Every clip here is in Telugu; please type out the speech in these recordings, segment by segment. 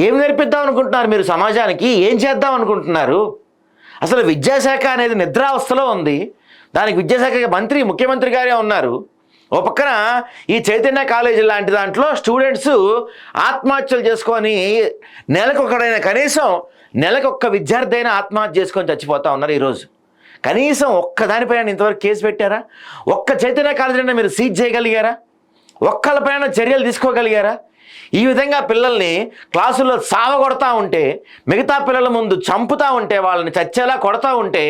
ఏం నేర్పిద్దాం అనుకుంటున్నారు మీరు సమాజానికి? ఏం చేద్దాం అనుకుంటున్నారు? అసలు విద్యాశాఖ అనేది నిద్రావస్థలో ఉంది. దానికి విద్యాశాఖ మంత్రి ముఖ్యమంత్రి గారే ఉన్నారు. ఓ పక్కన ఈ చైతన్య కాలేజీ లాంటి దాంట్లో స్టూడెంట్స్ ఆత్మహత్యలు చేసుకొని కనీసం నెలకొక్క విద్యార్థి అయినా ఆత్మహత్య చేసుకొని చచ్చిపోతూ ఉన్నారు ఈరోజు. కనీసం ఒక్కదానిపైన ఇంతవరకు కేసు పెట్టారా? ఒక్క చైతన్య కాలేజీ మీరు సీజ్ చేయగలిగారా? ఒక్కళ్ళపైన చర్యలు తీసుకోగలిగారా? ఈ విధంగా పిల్లల్ని క్లాసుల్లో సావగొడతా ఉంటే, మిగతా పిల్లల ముందు చంపుతూ ఉంటే, వాళ్ళని చచ్చేలా కొడతా ఉంటే,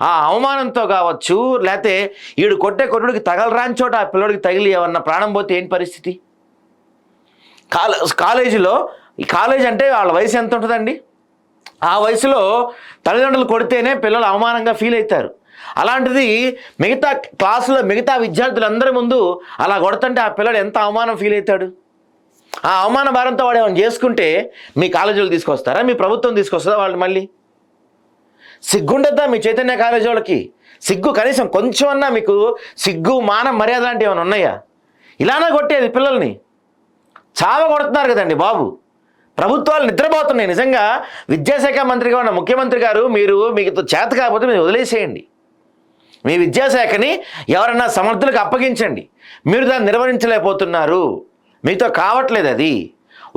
ఆ అవమానంతో కావచ్చు, లేకపోతే ఈడు కొట్టే కొట్టుడికి తగలరాని చోట ఆ పిల్లడికి తగిలి ఏమన్నా ప్రాణం పోతే ఏంటి పరిస్థితి? కాలేజీలో ఈ కాలేజ్ అంటే వాళ్ళ వయసు ఎంత ఉంటుందండి? ఆ వయసులో తల్లిదండ్రులు కొడితేనే పిల్లలు అవమానంగా ఫీల్ అవుతారు. అలాంటిది మిగతా క్లాసులో మిగతా విద్యార్థులందరి ముందు అలా కొడుతుంటే ఆ పిల్లడు ఎంత అవమానం ఫీల్ అవుతాడు? ఆ అవమాన భారంతో వాడు ఏమైనా చేసుకుంటే మీ కాలేజీలు తీసుకొస్తారా? మీ ప్రభుత్వం తీసుకొస్తుందా? వాళ్ళు మళ్ళీ సిగ్గుండద్దా మీ చైతన్య కాలేజీ వాళ్ళకి? సిగ్గు కనీసం కొంచెం అన్నా మీకు సిగ్గు మానం మర్యాద లాంటివి ఏమైనా ఉన్నాయా? ఇలానే కొట్టేది పిల్లల్ని చావ కొడుతున్నారు కదండి బాబు. ప్రభుత్వాలు నిద్రపోతున్నాయి. నిజంగా విద్యాశాఖ మంత్రిగా ఉన్న ముఖ్యమంత్రి గారు, మీకు చేత కాకపోతే మీరు వదిలేసేయండి. మీ విద్యాశాఖని ఎవరన్నా సమర్థులకు అప్పగించండి. మీరు దాన్ని నిర్వహించలేకపోతున్నారు, మీతో కావట్లేదు. అది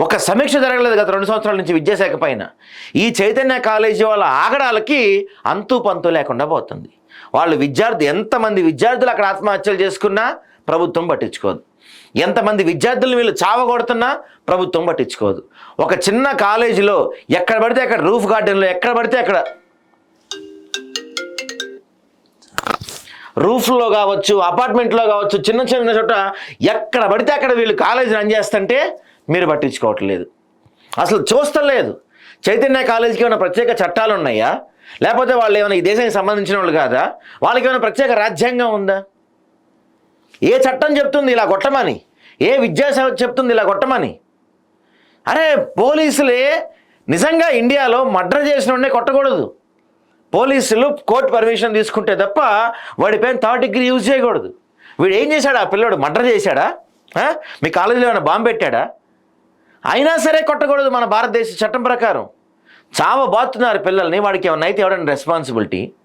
ఒక సమీక్ష జరగలేదు గత 2 సంవత్సరాల నుంచి విద్యాశాఖ పైన. ఈ చైతన్య కాలేజీ వాళ్ళ ఆగడాలకి అంతు పంతు లేకుండా పోతుంది. వాళ్ళు ఎంతమంది విద్యార్థులు అక్కడ ఆత్మహత్యలు చేసుకున్నా ప్రభుత్వం పట్టించుకోదు. ఎంతమంది విద్యార్థులను వీళ్ళు చావగొడుతున్నా ప్రభుత్వం పట్టించుకోదు. ఒక చిన్న కాలేజీలో ఎక్కడ పడితే అక్కడ రూఫ్ గార్డెన్లో ఎక్కడ పడితే అక్కడ రూఫ్లో కావచ్చు, అపార్ట్మెంట్లో కావచ్చు, చిన్న చిన్న చోట ఎక్కడ పడితే అక్కడ వీళ్ళు కాలేజీ రన్ చేస్తుంటే మీరు పట్టించుకోవట్లేదు. అసలు చూస్తలేదు. చైతన్య కాలేజీకి ఏమైనా ప్రత్యేక చట్టాలు ఉన్నాయా? లేకపోతే వాళ్ళు ఏమైనా ఈ దేశానికి సంబంధించిన వాళ్ళు కాదా? వాళ్ళకి ఏమైనా ప్రత్యేక రాజ్యాంగం ఉందా? ఏ చట్టం చెప్తుంది ఇలా కొట్టమని? ఏ విద్యాశాఖ చెప్తుంది ఇలా కొట్టమని? అరే పోలీసులే నిజంగా ఇండియాలో మర్డర్ చేసిన వాడినే కొట్టకూడదు. పోలీసులు కోర్టు పర్మిషన్ తీసుకుంటే తప్ప వాడిపైన 3rd డిగ్రీ యూజ్ చేయకూడదు. వీడు ఏం చేశాడు? ఆ పిల్లడు మర్డర్ చేశాడా? మీ కాలేజీలో ఏమైనా బాంబు పెట్టాడా? అయినా సరే కొట్టకూడదు మన భారతదేశ చట్టం ప్రకారం. చావబాతున్నారు పిల్లల్ని. వాడికి ఏమన్నా అయితే ఎవడన్నా రెస్పాన్సిబిలిటీ?